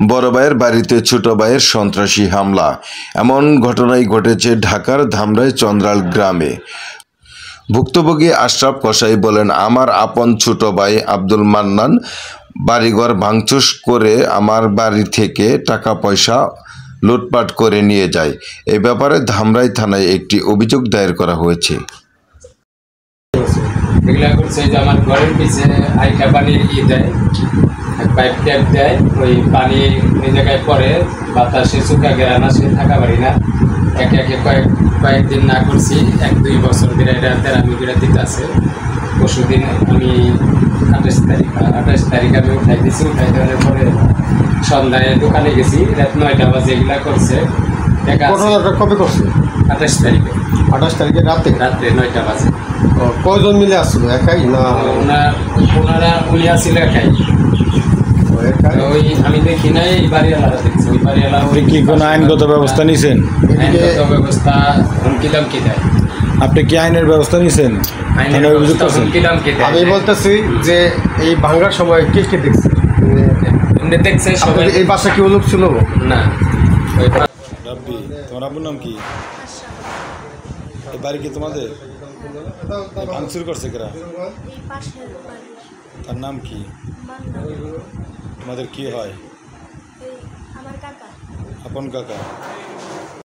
বড় ভাইয়ের বাড়িতে ছোট ভাইয়ের সন্ত্রাসী হামলা। এমন ঘটনাই ঘটেছে ঢাকার ধামরাই চন্দ্রাল গ্রামে। ভুক্তভোগী আশরাফ কসাই বলেন, আমার আপন ছোট ভাই আব্দুল মান্নান বাড়িঘর ভাঙচুর করে আমার বাড়ি থেকে টাকা পয়সা লুটপাট করে নিয়ে যায়। এ ব্যাপারে ধামরাই থানায় একটি অভিযোগ দায়ের করা হয়েছে। এগুলা করছে যে আমার ঘরের পিছে আইটা পানির দেয়, পাইপ ট্যাপ দেয়, ওই পানি ওই জায়গায় পরে বাতাসে শুকা গেরা না, সে থাকা পারি না। একে একে কয়েকদিন না করছি, 1-2 বছর ধরে এটা তেরামি করে দিতে আছে। পরশুদিন আমি 28 তারিখ আমি উঠাই দিয়েছি। উঠাই দেওয়ার পরে সন্ধ্যায় দোকানে গেছি, রাত 9টা বাজে এগুলা করছে। কবে করছে? 28 তারিখে। 28 তারিখে রাতে 9টা বাজে। কয়জন মিলে আসছিল? একাই না উনি আসছিল একাই। ওই আমি দেখি নাই, এই বাড়িওয়ালারা দেখছি। ওই বাড়িওয়ালা কি কোনো আইনগত ব্যবস্থা নিয়েছেন? আইনগত ব্যবস্থা হুমকি দামকি দেয়। আপনি কি আইনের ব্যবস্থা নিয়েছেন? আইনের ব্যবস্থা হুমকি দামকি দেয়। আমি বলতেছি যে এই ভাঙার সময় কে কে দেখছে? এমনি দেখছে সবাই। এই বাসা কেউ লোক ছিল না? ওই রাব্বি, তোমার আব্বুর নাম কি? এই বাড়ি কি তোমাদের? ভাঙচুর করছে কেরা? তার নাম কি? তোমাদের কি হয়? আমার কাকা। আপন কাকা।